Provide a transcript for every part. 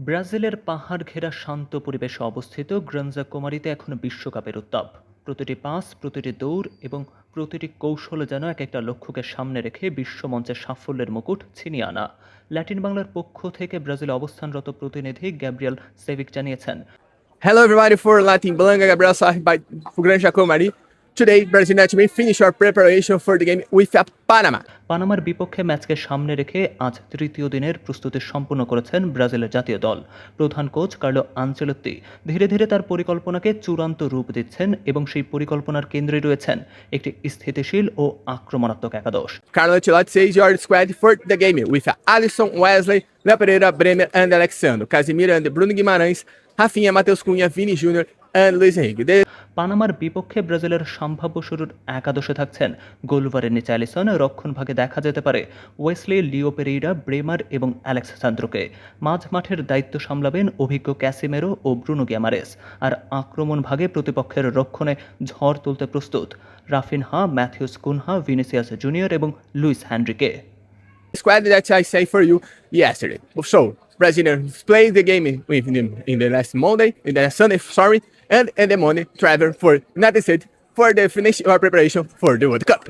ব্রাজিলের পাহাড় ঘেরা শান্ত পরিবেশে অবস্থিত গ্রানজা কুমারীতে এখন বিশ্বকাপের উত্তাপ। প্রতিটি পাস, প্রতিটি দৌড় এবং প্রতিটি কৌশল যেন এক একটা লক্ষ্যকে সামনে রেখে বিশ্বমঞ্চে সাফল্যের মুকুট ছিনিয়ে আনা। ল্যাটিন বাংলার পক্ষ থেকে ব্রাজিলে অবস্থানরত প্রতিনিধি গ্যাব্রিয়েল সেভিক জানিয়েছেন, Hello everybody for Latin Blanca, Gabriel Sarri by Granja Comari. Today, Brazil team finish our preparation for the game with Panama. পানামার বিপক্ষে ম্যাচকে সামনে রেখে আজ তৃতীয় দিনের প্রস্তুতি সম্পন্ন করেছেন ব্রাজিলের জাতীয় দল। প্রধান কোচ কার্লো আনচেলত্তি ধীরে ধীরে তার পরিকল্পনাকে চূড়ান্ত রূপ দিচ্ছেন এবং সেই পরিকল্পনার কেন্দ্রে রয়েছেন একটি স্থিতিশীল ও আক্রমণাত্মক একাদশ। Carlo Ancelotti says your squad for the game with Alisson, Wesley, Léo Pereira, Bremer and Alexandre, Casemiro and Bruno Guimarães, Rafinha, Matheus Cunha, Vini Júnior and Luis Henrique. পানামার বিপক্ষে ব্রাজিলের সম্ভাব্য শুরুর একাদশে থাকছেন গোলভারের নিচে অ্যালিসন, রক্ষণভাগে দেখা যেতে পারে ওয়েসলি, লিও পেরেইরা, ব্রেমার এবং অ্যালেক্স সান্দ্রোকে। মাঝ মাঠের দায়িত্ব সামলাবেন অভিজ্ঞ ক্যাসিমেরো ও ব্রুনো গ্যামারেস, আর আক্রমণ ভাগে প্রতিপক্ষের রক্ষণে ঝড় তুলতে প্রস্তুত Raphinha, Matheus Cunha, Vinicius junior এবং Luis হ্যানরিকে। Squad that I say for you yesterday. So, Brazilians play the game with them in the last Monday, in the Sunday, sorry, and in the morning travel for United States for the finish our preparation for the World Cup.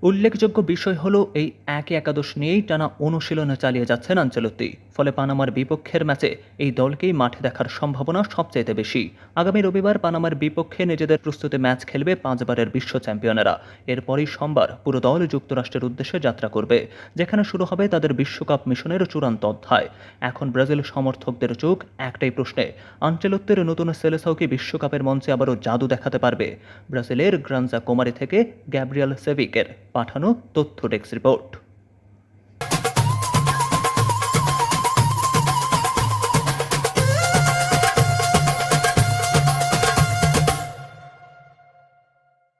উল্লেখযোগ্য বিষয় হলো এই একই একাদশ নিয়েই টানা অনুশীলনে চালিয়ে যাচ্ছেন আনচেলত্তি। ফলে পানামার বিপক্ষের ম্যাচে এই দলকেই মাঠে দেখার সম্ভাবনা সবচাইতে বেশি। আগামী রবিবার পানামার বিপক্ষে নিজেদের প্রস্তুতি ম্যাচ খেলবে 5 বারের বিশ্ব চ্যাম্পিয়নেরা। এরপরই সোমবার পুরো দল যুক্তরাষ্ট্রের উদ্দেশ্যে যাত্রা করবে, যেখানে শুরু হবে তাদের বিশ্বকাপ মিশনের চূড়ান্ত অধ্যায়। এখন ব্রাজিল সমর্থকদের চোখ একটাই প্রশ্নে, আনচেলত্তির নতুন সেলেসাও কি বিশ্বকাপের মঞ্চে আবারও জাদু দেখাতে পারবে? ব্রাজিলের গ্রানজা কুমারী থেকে গ্যাব্রিয়েল সেভিকের পাঠানো তথ্য ডেস্ক রিপোর্ট।